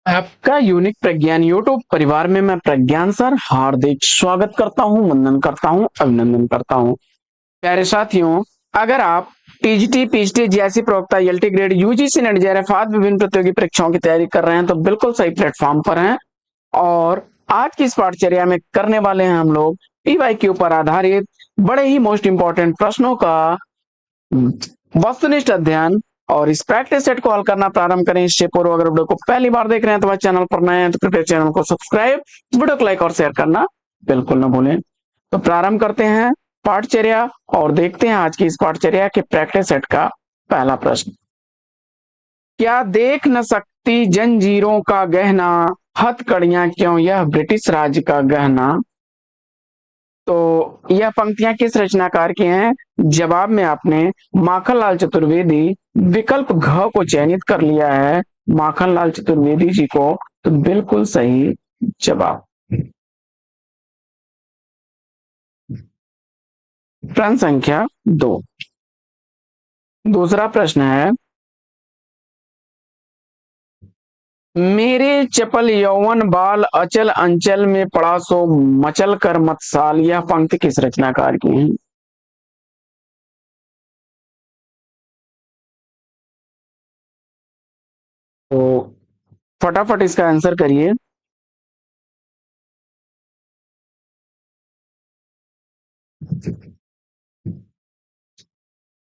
आपका यूनिक प्रज्ञान यूट्यूब परिवार में मैं प्रज्ञान सर हार्दिक स्वागत करता हूं, वंदन करता हूं, अभिनंदन करता हूं। प्यारे साथियों, अगर आप टीजीटी, पीजीटी जैसी प्रवक्ता, LT grade, UGC, net, JRF आदि विभिन्न प्रतियोगी परीक्षाओं की तैयारी कर रहे हैं तो बिल्कुल सही प्लेटफॉर्म पर हैं। और आज की इस पाठचर्या में करने वाले हैं हम लोग पीवाईक्यू पर आधारित बड़े ही मोस्ट इंपॉर्टेंट प्रश्नों का वस्तुनिष्ठ अध्ययन। और इस प्रैक्टिस सेट को हल करना प्रारंभ करें इससे पूर्व अगर वीडियो को पहली बार देख रहे हैं तो वह चैनल पर नए हैं तो कृपया चैनल को सब्सक्राइब, वीडियो को लाइक और शेयर करना बिल्कुल न भूलें। तो प्रारंभ करते हैं पाठचर्या और देखते हैं आज की इस पाठचर्या के प्रैक्टिस सेट का पहला प्रश्न। क्या देख न सकती जंजीरों का गहना, हथकड़ियां क्यों यह ब्रिटिश राज का गहना। तो यह पंक्तियां किस रचनाकार की हैं? जवाब में आपने माखनलाल चतुर्वेदी विकल्प घ को चयनित कर लिया है, माखनलाल चतुर्वेदी जी को। तो बिल्कुल सही जवाब। प्रश्न संख्या 2। दूसरा प्रश्न है, मेरे चपल यौवन बाल अचल अंचल में पड़ा सो मचल कर मत्साल। यह पंक्ति किस रचनाकार की है? तो फटाफट इसका आंसर करिए।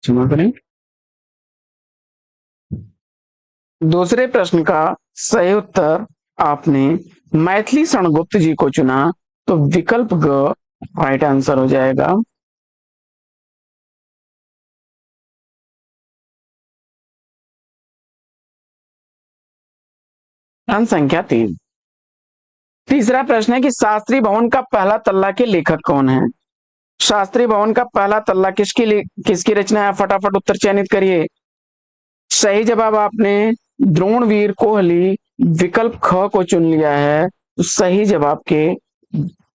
क्षमा करें। दूसरे प्रश्न का सही उत्तर आपने मैथिली शरणगुप्त जी को चुना, तो विकल्प ग राइट आंसर हो जाएगा। प्रश्न संख्या 3। तीसरा प्रश्न है कि शास्त्री भवन का पहला तल्ला के लेखक कौन है? शास्त्री भवन का पहला तल्ला किसकी रचना है? फटाफट उत्तर चयनित करिए। सही जवाब आपने द्रोणवीर कोहली विकल्प ख को चुन लिया है। तो सही जवाब के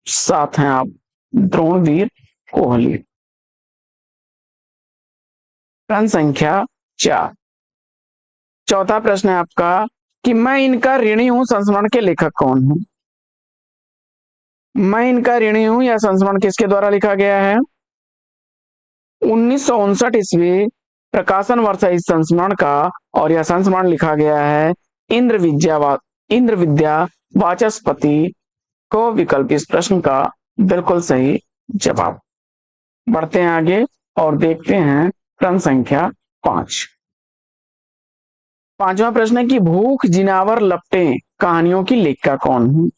साथ हैं आप, द्रोणवीर कोहली। प्रश्न संख्या 4। चौथा प्रश्न है आपका कि मैं इनका ऋणी हूं संस्मरण के लेखक कौन है? मैं इनका ऋणी हूं यह संस्मरण किसके द्वारा लिखा गया है? 1959 ईस्वी प्रकाशन वर्ष है इस संस्मरण का, और यह संस्मरण लिखा गया है इंद्र विद्या वाचस्पति को। विकल्प इस प्रश्न का बिल्कुल सही जवाब। बढ़ते हैं आगे और देखते हैं प्रश्न संख्या 5। पांचवा प्रश्न है कि भूख जिनावर लपटे कहानियों की लेखिका कौन है?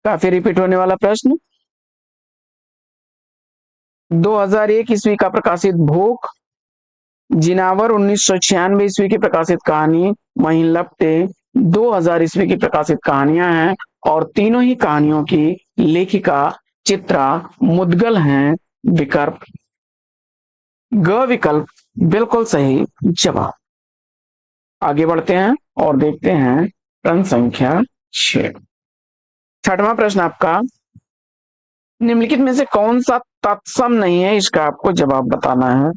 काफी रिपीट होने वाला प्रश्न। 2001 ईस्वी का प्रकाशित भूख, जिनावर 1996 ईस्वी की प्रकाशित कहानी, वहीं लपटे 2000 ईस्वी की प्रकाशित कहानियां हैं। और तीनों ही कहानियों की लेखिका चित्रा मुदगल हैं। विकल्प ग विकल्प बिल्कुल सही जवाब। आगे बढ़ते हैं और देखते हैं प्रश्न संख्या 6। छठवां प्रश्न आपका, निम्नलिखित में से कौन सा तत्सम नहीं है, इसका आपको जवाब बताना है।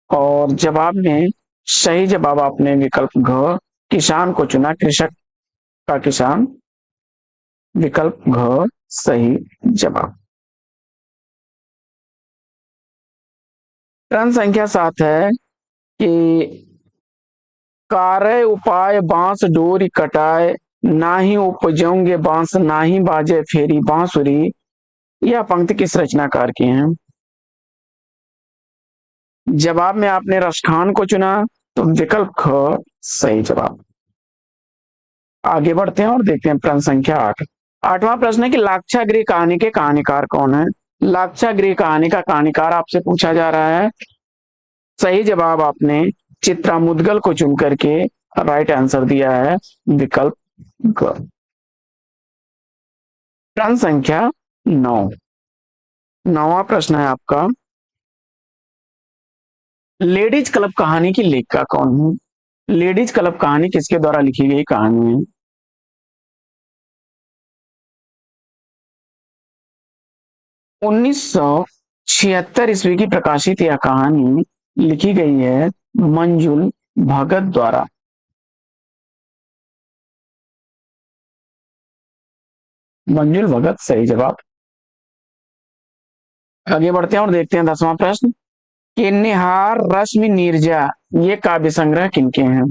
और जवाब में सही जवाब आपने विकल्प घ किसान को चुना, कृषक का किसान। विकल्प घ सही जवाब। प्रश्न संख्या 7 है कि कार्य उपाय बांस डोरी कटाए, ना ही उपजोंगे बांस ना ही बाजे फेरी बांसुरी। यह पंक्ति किस रचनाकार की है? जवाब में आपने रसखान को चुना, तो विकल्प ख सही जवाब। आगे बढ़ते हैं और देखते हैं प्रश्न संख्या 8। आठवां प्रश्न है कि लाक्षागृह कहानी के कहानीकार कौन है? लाक्षागृह कहानी का कहानीकार आपसे पूछा जा रहा है। सही जवाब आपने चित्रा मुदगल को चुन करके राइट आंसर दिया है। विकल्प ग। प्रश्न संख्या 9। नौवां प्रश्न है आपका, लेडीज क्लब कहानी की लेखिका कौन है? लेडीज क्लब कहानी किसके द्वारा लिखी गई कहानी है? 1976 ईस्वी की प्रकाशित यह कहानी लिखी गई है मंजुल भगत द्वारा। मंजुल भगत सही जवाब। आगे बढ़ते हैं और देखते हैं 10वां प्रश्न कि निहार रश्मि नीरजा ये काव्य संग्रह किनके हैं?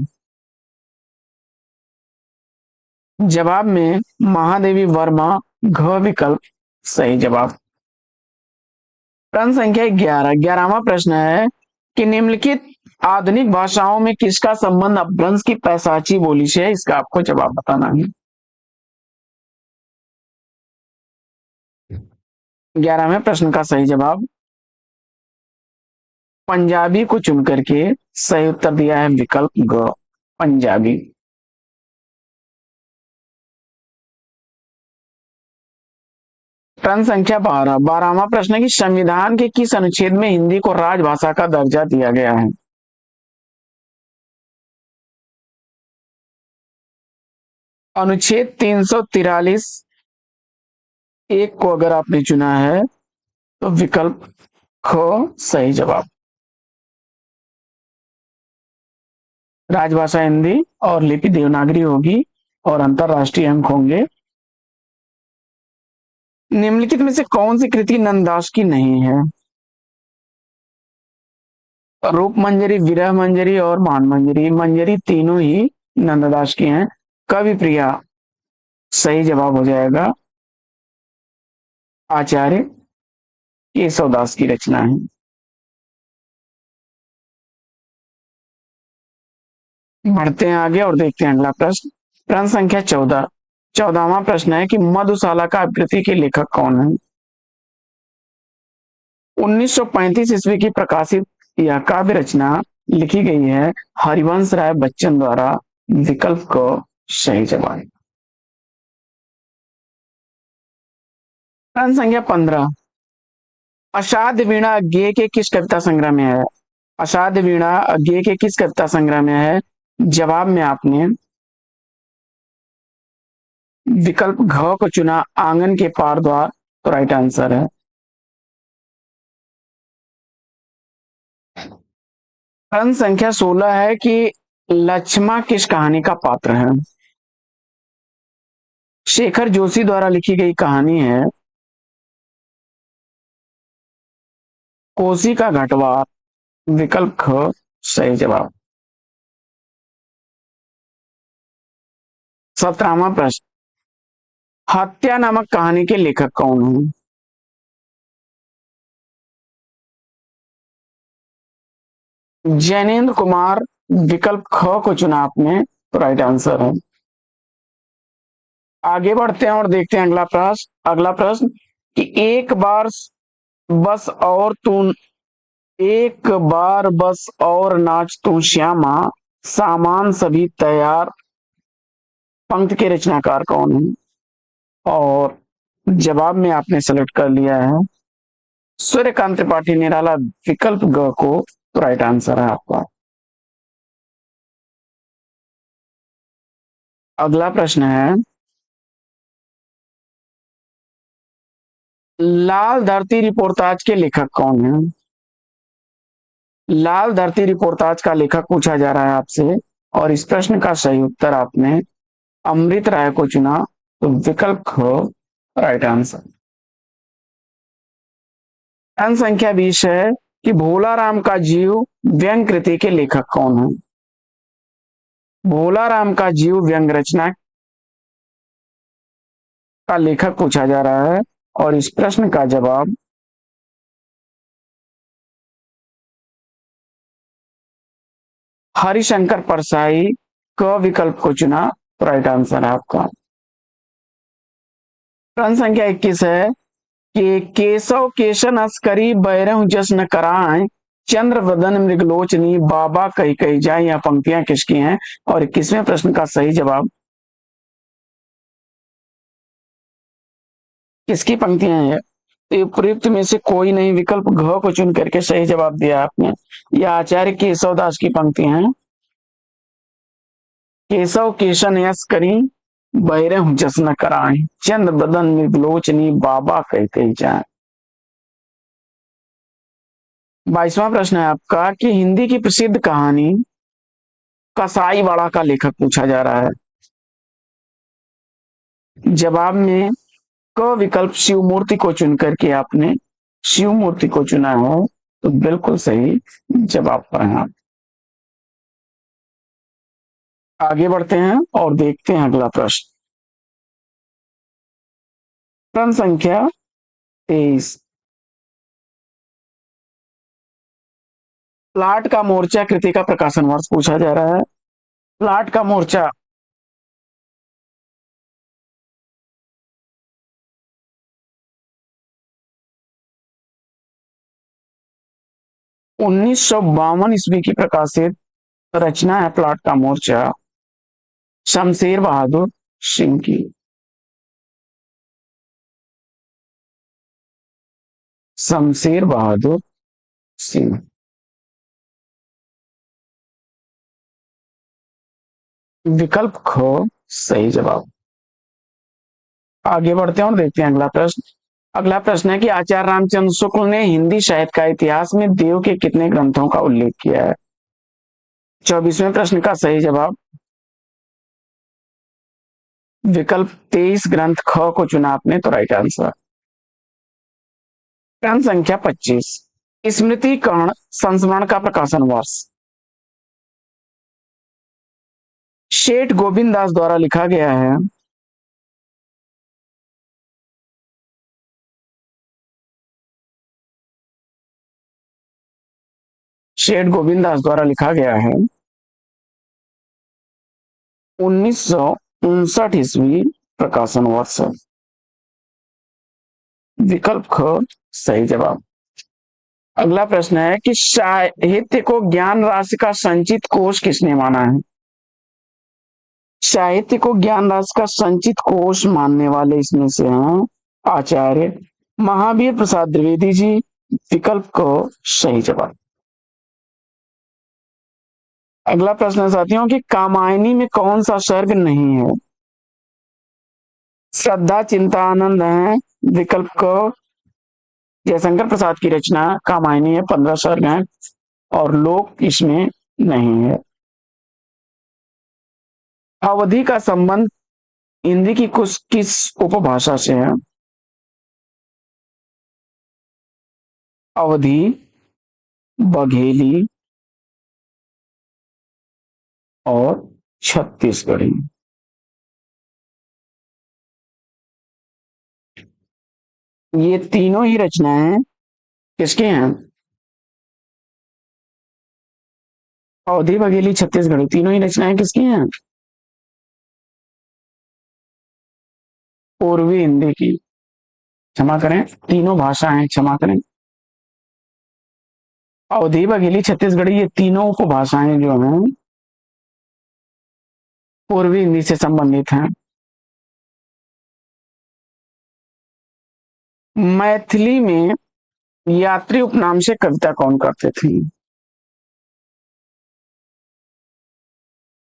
जवाब में महादेवी वर्मा घ विकल्प सही जवाब। प्रश्न संख्या 11, 11वां प्रश्न है कि निम्नलिखित आधुनिक भाषाओं में किसका संबंध अपभ्रंश की पैशाची बोली से है? इसका आपको जवाब बताना है। 11वें प्रश्न का सही जवाब पंजाबी को चुन करके सही उत्तर दिया है विकल्प ग, पंजाबी। प्रश्न संख्या 12, 12वां प्रश्न है कि संविधान के किस अनुच्छेद में हिंदी को राजभाषा का दर्जा दिया गया है? अनुच्छेद 343 एक को अगर आपने चुना है तो विकल्प ख सही जवाब। राजभाषा हिंदी और लिपि देवनागरी होगी और अंतरराष्ट्रीय अंक होंगे। निम्नलिखित में से कौन सी कृति नंददास की नहीं है? रूप मंजरी, विरह मंजरी और मान मंजरी। मंजरी तीनों ही नंददास की हैं। कवि प्रिया सही जवाब हो जाएगा। आचार्य केशवदास की रचना है। बढ़ते हैं आगे और देखते हैं अगला प्रश्न। प्रश्न संख्या 14, 14वां प्रश्न है कि मधुशाला का कृति के लेखक कौन है? 1935 ईस्वी की प्रकाशित यह काव्य रचना लिखी गई है हरिवंश राय बच्चन द्वारा। विकल्प को सही जवाब। प्रश्न संख्या 15, अषाढ़ वीणा अज्ञेय के किस कविता संग्रह में है? अषाढ़ वीणा अज्ञेय के किस कविता संग्रह में है? जवाब में आपने विकल्प घ को चुना, आंगन के पार द्वार, तो राइट आंसर है। प्रश्न संख्या 16 है कि लक्ष्मा किस कहानी का पात्र है? शेखर जोशी द्वारा लिखी गई कहानी है कोसी का घटवार। विकल्प ख सही जवाब। 17वां प्रश्न, हत्या नामक कहानी के लेखक कौन है? जैनेन्द्र कुमार। विकल्प ख को चुना आपने, तो राइट आंसर है। आगे बढ़ते हैं और देखते हैं अगला प्रश्न कि बस और तू एक बार बस और नाच तू श्यामा, सामान सभी तैयार, पंक्ति के रचनाकार कौन है? और जवाब में आपने सेलेक्ट कर लिया है सूर्यकांत त्रिपाठी निराला। विकल्प ग को तो राइट आंसर है आपका। अगला प्रश्न है लाल धरती रिपोर्टाज के लेखक कौन है? लाल धरती रिपोर्टाज का लेखक पूछा जा रहा है आपसे और इस प्रश्न का सही उत्तर आपने अमृत राय को चुना, तो विकल्प ख राइट आंसर। प्रश्न संख्या 20 है कि भोला राम का जीव व्यंग कृति के लेखक कौन है? भोला राम का जीव व्यंग रचना का लेखक पूछा जा रहा है और इस प्रश्न का जवाब हरिशंकर परसाई क विकल्प को चुना, तो राइट आंसर है आपका। प्रश्न संख्या 21 है कि केशव केशन अस्करी बैरहु जश्न कराए, चंद्र वदन मृगलोचनी, बाबा कही कही जाए, यह पंक्तियां किसकी हैं? और 21वें प्रश्न का सही जवाब किसकी पंक्तियां हैं? तो उपयुक्त में से कोई नहीं, विकल्प घ को चुन करके सही जवाब दिया आपने। यह आचार्य केशवदास की पंक्तियां हैं। केशव केशन यश करी बैरहु जश्न कराए, चंद्र बदन मृगलोचनी, बाबा कही कही जाए। 22वां प्रश्न है आपका कि हिंदी की प्रसिद्ध कहानी कसाईवाड़ा का लेखक पूछा जा रहा है। जवाब में क विकल्प शिव मूर्ति को चुन करके आपने शिव मूर्ति को चुना है, तो बिल्कुल सही जवाब पर हैं आप। आगे बढ़ते हैं और देखते हैं अगला प्रश्न। प्रश्न संख्या 23। प्लाट का मोर्चा कृति का प्रकाशन वर्ष पूछा जा रहा है। प्लाट का मोर्चा 1952 ईस्वी की प्रकाशित रचना है प्लाट का मोर्चा शमशेर बहादुर सिंह की। शमशेर बहादुर सिंह। विकल्प ख सही जवाब। आगे बढ़ते हैं और देखते हैं अगला प्रश्न। अगला प्रश्न है कि आचार्य रामचंद्र शुक्ल ने हिंदी साहित्य का इतिहास में देव के कितने ग्रंथों का उल्लेख किया है? 24वें प्रश्न का सही जवाब विकल्प 23 ग्रंथ ख को चुना आपने, तो राइट आंसर। प्रश्न संख्या 25। स्मृति कर्ण संस्मरण का प्रकाशन वर्ष शेठ गोविंद दास द्वारा लिखा गया है। शेठ गोविंद दास द्वारा लिखा गया है 1959 ईस्वी प्रकाशन वर्ष। विकल्प ख सही जवाब। अगला प्रश्न है कि साहित्य को ज्ञान राशि का संचित कोश किसने माना है? साहित्य को ज्ञान राशि का संचित कोश मानने वाले इसमें से हैं आचार्य महावीर प्रसाद द्विवेदी जी। विकल्प को सही जवाब। अगला प्रश्न है साथियों कि कामायनी में कौन सा सर्ग नहीं है? श्रद्धा चिंता आनंद है। विकल्प को जयशंकर प्रसाद की रचना कामायनी है, 15 सर्ग हैं और लोक इसमें नहीं है। अवधि का संबंध हिंदी की कुछ किस उपभाषा से है? अवधी, बघेली और छत्तीसगढ़ी। ये तीनों ही रचनाएं किसकी हैं? अवधी, बघेली, छत्तीसगढ़ी, तीनों ही रचनाएं किसकी हैं? पूर्वी हिंदी की। क्षमा करें, तीनों भाषाएं, क्षमा करें। अवधी, बघेली, छत्तीसगढ़ी ये तीनों उपभाषाएं जो हैं पूर्वी हिंदी से संबंधित हैं। मैथिली में यात्री उपनाम से कविता कौन करते थे?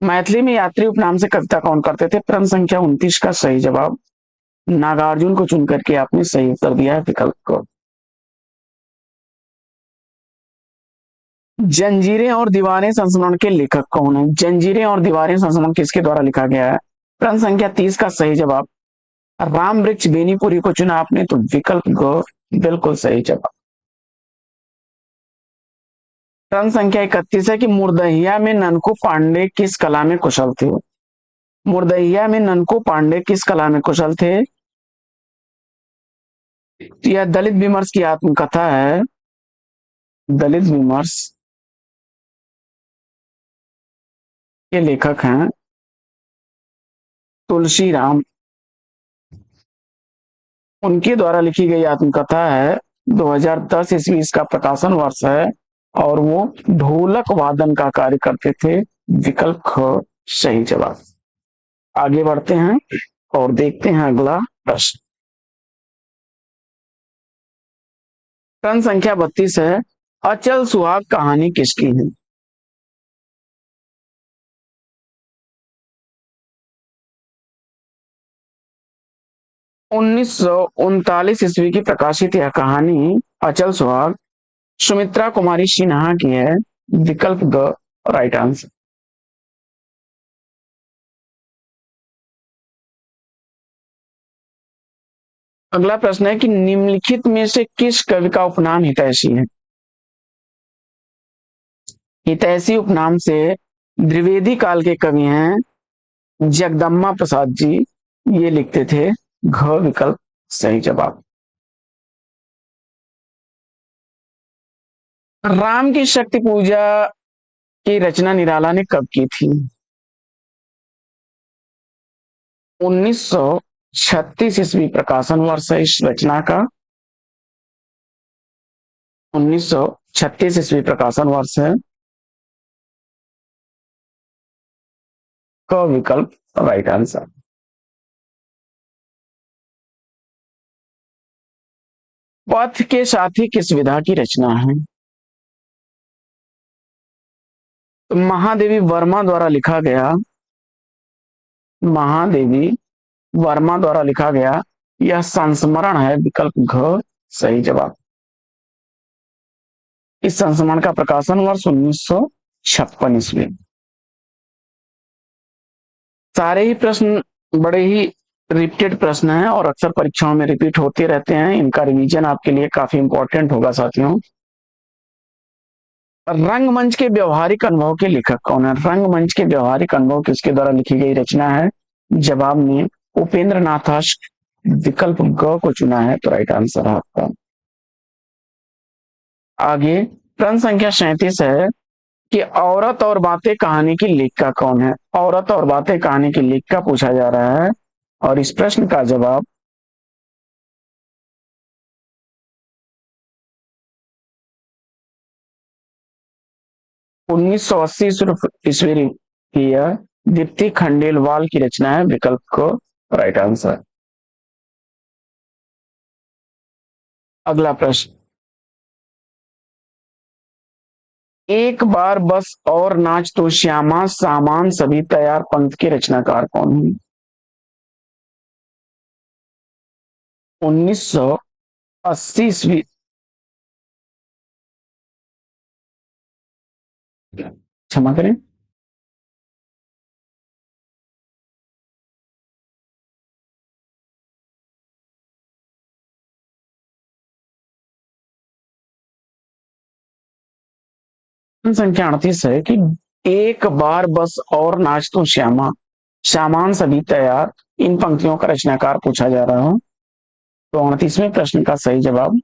मैथिली में यात्री उपनाम से कविता कौन करते थे? प्रश्न संख्या 29 का सही जवाब नागार्जुन को चुन करके आपने सही उत्तर दिया है विकल्प को। जंजीरें और दीवारें संस्मरण के लेखक कौन है? जंजीरें और दीवारें संस्मरण किसके द्वारा लिखा गया है? प्रश्न संख्या 30 का सही जवाब राम वृक्ष बेनीपुरी को चुना आपने, तो विकल्प ग बिल्कुल सही जवाब। प्रश्न संख्या 31 है कि मुर्दहिया में ननकू पांडे किस कला में कुशल थे? मुर्दहिया में ननकू पांडे किस कला में कुशल थे? यह दलित विमर्श की आत्मकथा है। दलित विमर्श के लेखक हैं तुलसीराम। उनके द्वारा लिखी गई आत्मकथा है 2010 ईस्वी इसका प्रकाशन वर्ष है और वो ढोलक वादन का कार्य करते थे। विकल्प ख सही जवाब। आगे बढ़ते हैं और देखते हैं अगला प्रश्न। प्रश्न संख्या 32 है अचल सुहाग कहानी किसकी है? 1939 ईस्वी की प्रकाशित यह कहानी अचल सुहाग सुमित्रा कुमारी सिन्हा की है। विकल्प ग राइट आंसर। अगला प्रश्न है कि निम्नलिखित में से किस कवि का उपनाम हितैषी है? हितैषी उपनाम से द्विवेदी काल के कवि हैं जगदम्बा प्रसाद जी, ये लिखते थे। घ विकल्प सही जवाब। राम की शक्ति पूजा की रचना निराला ने कब की थी? 1936 ईस्वी प्रकाशन वर्ष है इस रचना का। 1936 ईस्वी प्रकाशन वर्ष है। क विकल्प राइट आंसर। पथ के साथी किस विधा की रचना है? तो महादेवी वर्मा द्वारा लिखा गया, महादेवी वर्मा द्वारा लिखा गया यह संस्मरण है। विकल्प घ सही जवाब। इस संस्मरण का प्रकाशन वर्ष 1956 ईस्वी। सारे ही प्रश्न बड़े ही रिपीटेड प्रश्न हैं और अक्सर परीक्षाओं में रिपीट होते रहते हैं। इनका रिवीजन आपके लिए काफी इंपॉर्टेंट होगा साथियों। रंगमंच के व्यवहारिक अनुभव के लेखक कौन है? रंगमंच के व्यवहारिक अनुभव किसके द्वारा लिखी गई रचना है? जवाब में उपेंद्र नाथाश विकल्प ग को चुना है, तो राइट आंसर है आपका। आगे प्रश्न संख्या 37 है कि औरत और बातें कहानी की लेखिका कौन है? औरत और बातें कहानी की लेखिका पूछा जा रहा है और इस प्रश्न का जवाब 1980 ईस्वी की यह दीप्ति खंडेलवाल की रचना है। विकल्प को राइट आंसर। अगला प्रश्न, एक बार बस और नाच तो श्यामा सामान सभी तैयार पंक्ति के रचनाकार कौन है? 1980 ईस्वी, क्षमा करें, संख्या 38 है कि एक बार बस और नाच तो श्यामा सामान सभी तैयार, इन पंक्तियों का रचनाकार पूछा जा रहा है। तो 38वें प्रश्न का सही जवाब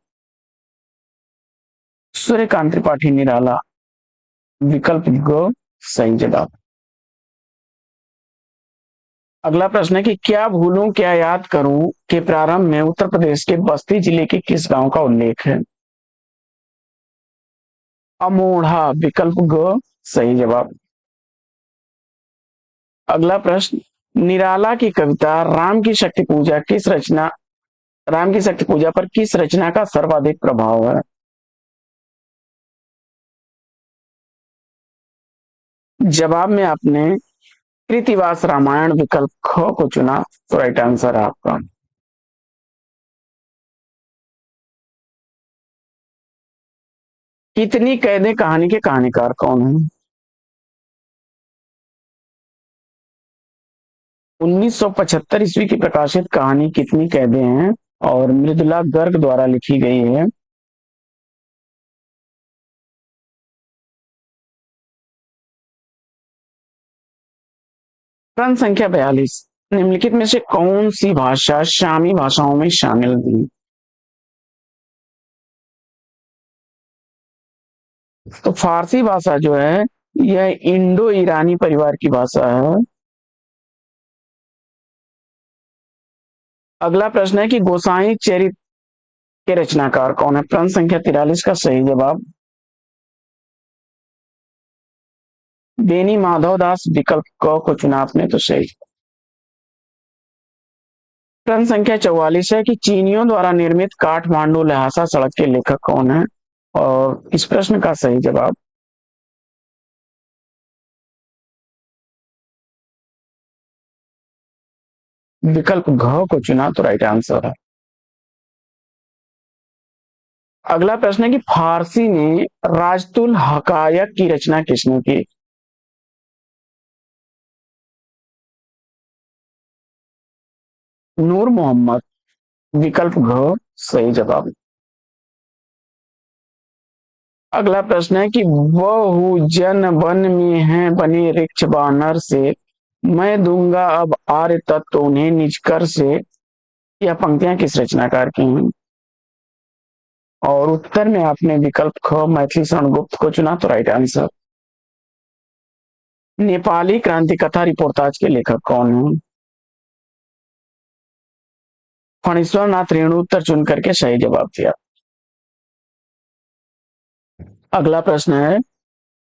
सूर्यकांत त्रिपाठी निराला, विकल्प ग सही जवाब। अगला प्रश्न है कि क्या भूलूं क्या याद करूं के प्रारंभ में उत्तर प्रदेश के बस्ती जिले के किस गांव का उल्लेख है? अमोढ़ा, विकल्प ग सही जवाब। अगला प्रश्न, निराला की कविता राम की शक्ति पूजा पर किस रचना का सर्वाधिक प्रभाव है? जवाब में आपने कृतिवास रामायण विकल्प ख को चुना, तो राइट आंसर है आपका। कितनी कैदें कहानी के कहानीकार कौन है? 1975 ईस्वी की प्रकाशित कहानी कितनी कैदें हैं और मृदुला गर्ग द्वारा लिखी गई है। प्रश्न संख्या 42, निम्नलिखित में से कौन सी भाषा शामी भाषाओं में शामिल थी? तो फारसी भाषा जो है यह इंडो ईरानी परिवार की भाषा है। अगला प्रश्न है कि गोसाई चरित के रचनाकार कौन है? प्रश्न संख्या 43 का सही जवाब बेनी माधव दास, विकल्प क को चुना आपने, तो सही। प्रश्न संख्या 44 है कि चीनियों द्वारा निर्मित काठमांडू लहासा सड़क के लेखक कौन है? और इस प्रश्न का सही जवाब विकल्प घ को चुना, तो राइट आंसर है। अगला प्रश्न है कि फारसी में राजतुल हकायक की रचना किसने की? नूर मोहम्मद, विकल्प घ सही जवाब। अगला प्रश्न है कि बहु जन वन में है बने वृक्ष बानर से, मैं दूंगा अब आर्य तत्व उन्हें निज कर से। यह पंक्तियां किस रचनाकार की हैं? और उत्तर में आपने विकल्प ख मैथिली शरण गुप्त को चुना, तो राइट आंसर। नेपाली क्रांति कथा रिपोर्टाज के लेखक कौन है? फणीश्वर नाथ रेणु उत्तर चुन करके सही जवाब दिया। अगला प्रश्न है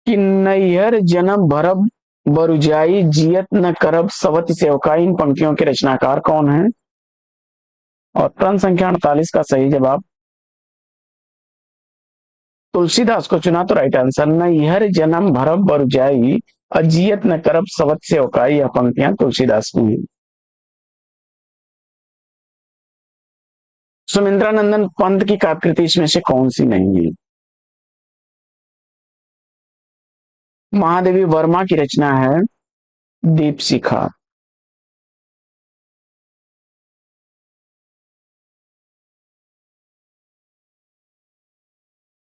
कि नैहर जन्म भरब बरुजाई जियत न करब सवति सेवकाई, इन पंक्तियों के रचनाकार कौन है? और प्रश्न संख्या 48 का सही जवाब तुलसीदास को चुना, तो राइट आंसर। नैहर जन्म भरब बरुजाई अजियत न करब सवत सेवकाई, यह पंक्तियां तुलसीदास की हैं। सुमिंद्रानंदन पंत की काव्यकृति इसमें से कौन सी नहीं है? महादेवी वर्मा की रचना है दीपशिखा।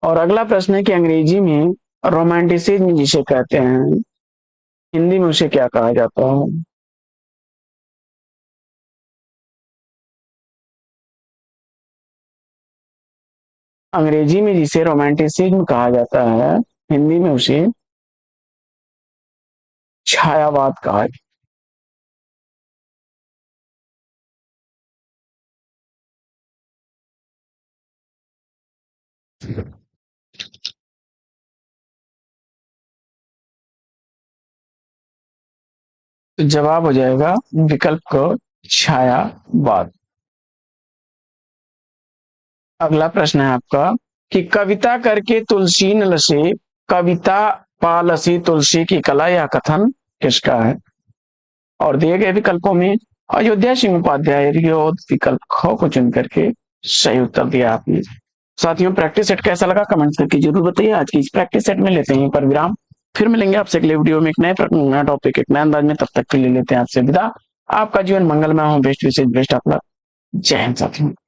और अगला प्रश्न है कि अंग्रेजी में रोमांटिसिज्म जिसे कहते हैं, हिंदी में उसे क्या कहा जाता है? अंग्रेजी में जिसे रोमांटिसिज्म कहा जाता है, हिंदी में उसे छायावाद कहा। तो जवाब हो जाएगा विकल्प को छायावाद। अगला प्रश्न है आपका कि कविता करके तुलसी न लसे, कविता पालसी तुलसी की कला, यह कथन किसका है? और दिए गए विकल्पों में अयोध्या सिंह उपाध्याय विकल्प ख को चुन करके सही उत्तर दिया आपने। साथियों, प्रैक्टिस सेट कैसा लगा कमेंट्स करके जरूर बताइए। आज की इस प्रैक्टिस सेट में लेते हैं पर विराम, फिर मिलेंगे आपसे अगले वीडियो में एक नए टॉपिक एक नए अंदाज में। तब तक के लिए लेते हैं आपसे विदा। आपका जीवन मंगलमय हो, बेस्ट विशेष बेस्ट ऑफ लक। जय हिंद साथियों।